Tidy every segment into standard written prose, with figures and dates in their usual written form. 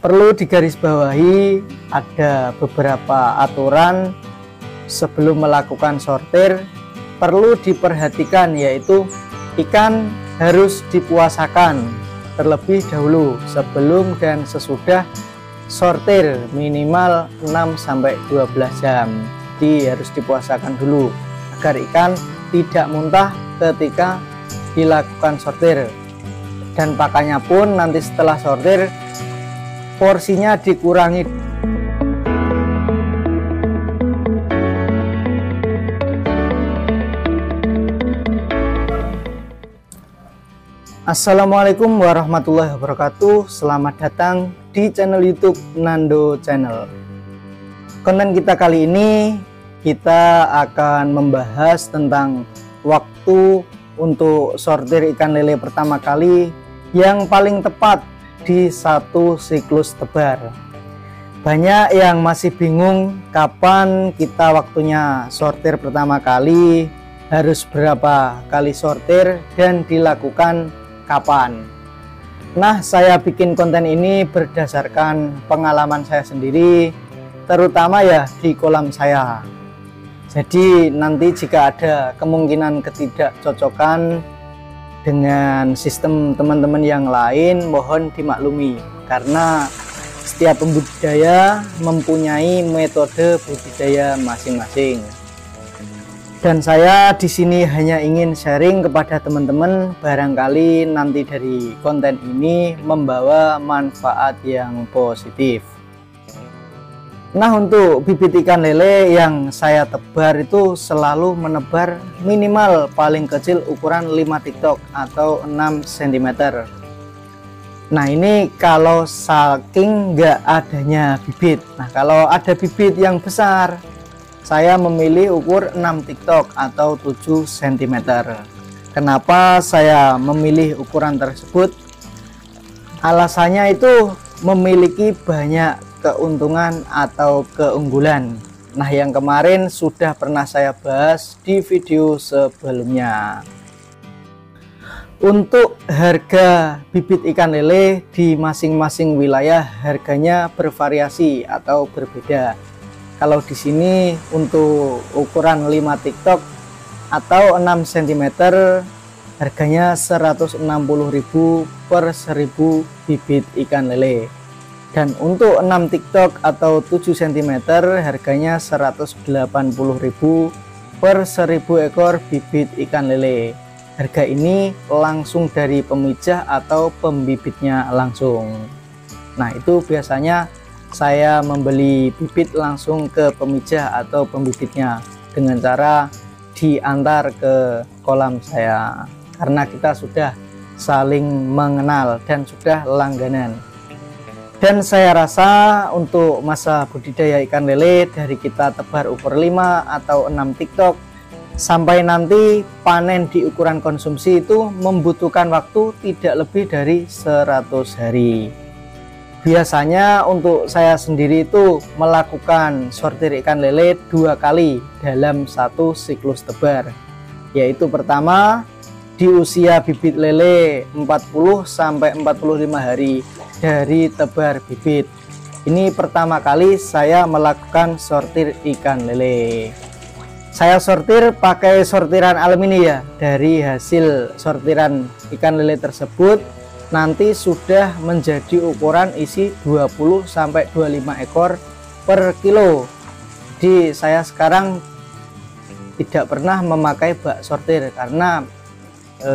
Perlu digarisbawahi ada beberapa aturan sebelum melakukan sortir perlu diperhatikan, yaitu ikan harus dipuasakan terlebih dahulu sebelum dan sesudah sortir minimal 6-12 jam. Jadi harus dipuasakan dulu agar ikan tidak muntah ketika dilakukan sortir. Dan pakannya pun nanti setelah sortir porsinya dikurangi. Assalamualaikum warahmatullahi wabarakatuh. Selamat datang di channel YouTube Nando Channel. Konten kita kali ini kita akan membahas tentang waktu untuk sortir ikan lele pertama kali yang paling tepat di satu siklus tebar. Banyak yang masih bingung kapan kita waktunya sortir pertama kali, harus berapa kali sortir, dan dilakukan kapan. Nah, saya bikin konten ini berdasarkan pengalaman saya sendiri, terutama ya di kolam saya. Jadi nanti jika ada kemungkinan ketidakcocokan dengan sistem teman-teman yang lain, mohon dimaklumi karena setiap pembudidaya mempunyai metode budidaya masing-masing. Dan saya di sini hanya ingin sharing kepada teman-teman, barangkali nanti dari konten ini membawa manfaat yang positif. Nah, untuk bibit ikan lele yang saya tebar itu selalu menebar minimal paling kecil ukuran 5 tiktok atau 6 cm. Nah, ini kalau saking nggak adanya bibit. Nah, kalau ada bibit yang besar, saya memilih ukur 6 tiktok atau 7 cm. Kenapa saya memilih ukuran tersebut? Alasannya itu memiliki banyak keuntungan atau keunggulan. Nah, yang kemarin sudah pernah saya bahas di video sebelumnya. Untuk harga bibit ikan lele di masing-masing wilayah harganya bervariasi atau berbeda. Kalau di sini untuk ukuran 5 tiktok atau 6 cm harganya 160.000 per 1000 bibit ikan lele. Dan untuk 6 tiktok atau 7 cm harganya 180.000 per 1000 ekor bibit ikan lele. Harga ini langsung dari pemijah atau pembibitnya langsung. Nah, itu biasanya saya membeli bibit langsung ke pemijah atau pembibitnya dengan cara diantar ke kolam saya, karena kita sudah saling mengenal dan sudah langganan. Dan saya rasa untuk masa budidaya ikan lele dari kita tebar ukur 5 atau 6 tiktok sampai nanti panen di ukuran konsumsi itu membutuhkan waktu tidak lebih dari 100 hari. Biasanya untuk saya sendiri itu melakukan sortir ikan lele 2 kali dalam satu siklus tebar, yaitu pertama di usia bibit lele 40 sampai 45 hari dari tebar bibit. Ini pertama kali saya melakukan sortir ikan lele. Saya sortir pakai sortiran alumini ya. Dari hasil sortiran ikan lele tersebut nanti sudah menjadi ukuran isi 20 sampai 25 ekor per kilo. Jadi saya sekarang tidak pernah memakai bak sortir karena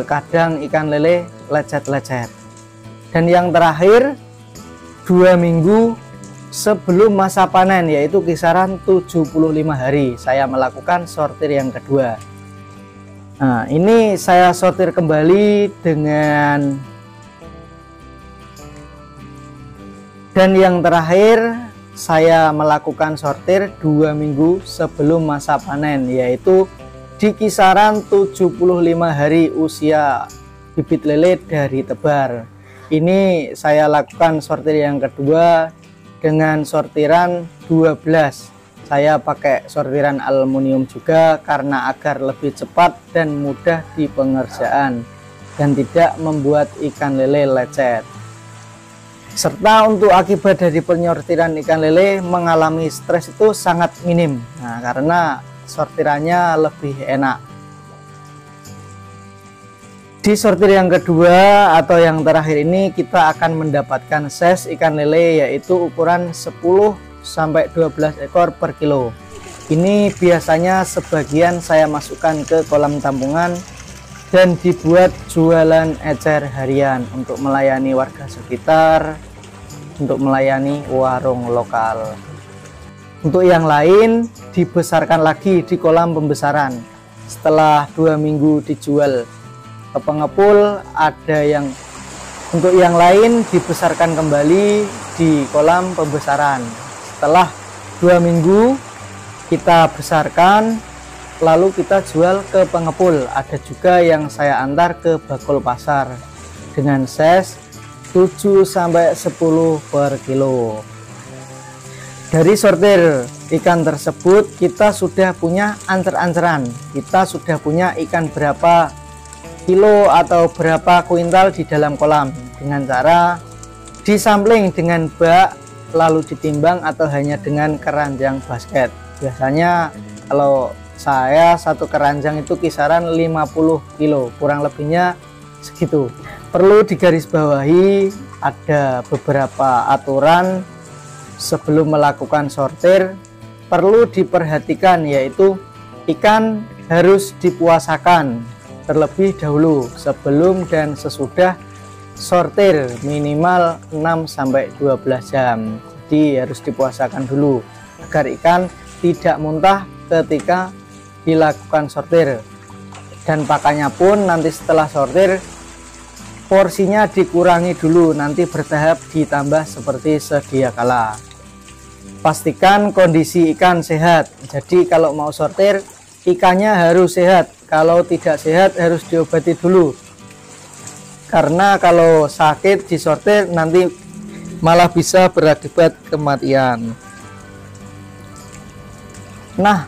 kadang ikan lele lecet-lecet. Dan yang terakhir 2 minggu sebelum masa panen, yaitu kisaran 75 hari saya melakukan sortir yang kedua. Nah, ini saya sortir kembali dengan, dan yang terakhir saya melakukan sortir 2 minggu sebelum masa panen, yaitu di kisaran 75 hari usia bibit lele dari tebar. Ini saya lakukan sortir yang kedua dengan sortiran 12. Saya pakai sortiran aluminium juga karena agar lebih cepat dan mudah di pengerjaan dan tidak membuat ikan lele lecet. Serta untuk akibat dari penyortiran ikan lele mengalami stres itu sangat minim. Nah, karena sortirannya lebih enak. Di sortir yang kedua atau yang terakhir ini kita akan mendapatkan size ikan lele yaitu ukuran 10 sampai 12 ekor per kilo. Ini biasanya sebagian saya masukkan ke kolam tampungan dan dibuat jualan ecer harian untuk melayani warga sekitar, untuk melayani warung lokal. Untuk yang lain dibesarkan lagi di kolam pembesaran. Setelah 2 minggu dijual ke pengepul, ada yang untuk yang lain dibesarkan kembali di kolam pembesaran. Setelah 2 minggu kita besarkan, lalu kita jual ke pengepul. Ada juga yang saya antar ke bakul pasar dengan size 7 sampai 10 per kilo. Dari sortir ikan tersebut kita sudah punya ancer-anceran. Kita sudah punya ikan berapa kilo atau berapa kuintal di dalam kolam dengan cara disampling dengan bak lalu ditimbang atau hanya dengan keranjang basket. Biasanya kalau saya satu keranjang itu kisaran 50 kilo, kurang lebihnya segitu. Perlu digarisbawahi ada beberapa aturan sebelum melakukan sortir, perlu diperhatikan yaitu ikan harus dipuasakan terlebih dahulu sebelum dan sesudah sortir minimal 6 sampai 12 jam. Jadi harus dipuasakan dulu agar ikan tidak muntah ketika dilakukan sortir. Dan pakannya pun nanti setelah sortir porsinya dikurangi dulu, nanti bertahap ditambah seperti sedia kala. Pastikan kondisi ikan sehat. Jadi kalau mau sortir ikannya harus sehat. Kalau tidak sehat harus diobati dulu. Karena kalau sakit disortir nanti malah bisa berakibat kematian. Nah,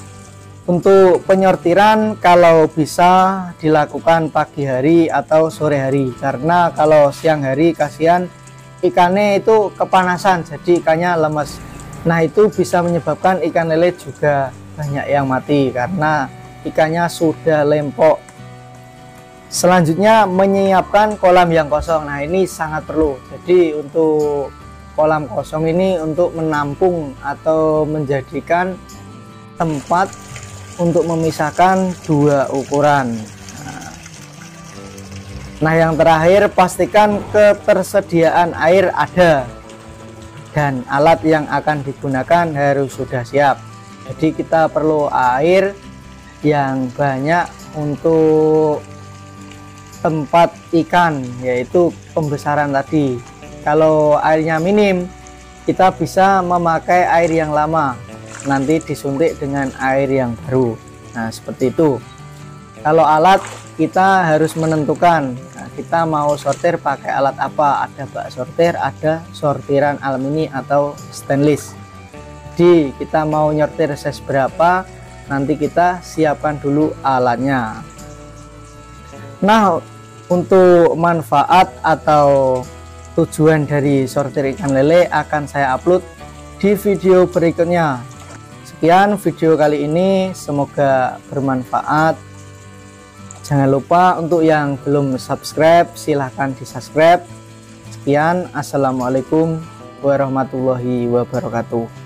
untuk penyortiran kalau bisa dilakukan pagi hari atau sore hari. Karena kalau siang hari kasihan ikannya itu kepanasan, jadi ikannya lemes. Nah, itu bisa menyebabkan ikan lele juga banyak yang mati karena ikannya sudah lempok. Selanjutnya menyiapkan kolam yang kosong. Nah, ini sangat perlu. Jadi untuk kolam kosong ini untuk menampung atau menjadikan tempat untuk memisahkan dua ukuran. Nah, yang terakhir pastikan ketersediaan air ada dan alat yang akan digunakan harus sudah siap. Jadi kita perlu air yang banyak untuk tempat ikan, yaitu pembesaran tadi. Kalau airnya minim, kita bisa memakai air yang lama, nanti disuntik dengan air yang baru. Nah, seperti itu. Kalau alat kita harus menentukan, nah, kita mau sortir pakai alat apa. Ada bak sortir, ada sortiran alumini atau stainless. Jadi kita mau nyortir size berapa, nanti kita siapkan dulu alatnya. Nah, untuk manfaat atau tujuan dari sortir ikan lele akan saya upload di video berikutnya. Sekian video kali ini, semoga bermanfaat. Jangan lupa untuk yang belum subscribe silahkan di subscribe. Sekian, assalamualaikum warahmatullahi wabarakatuh.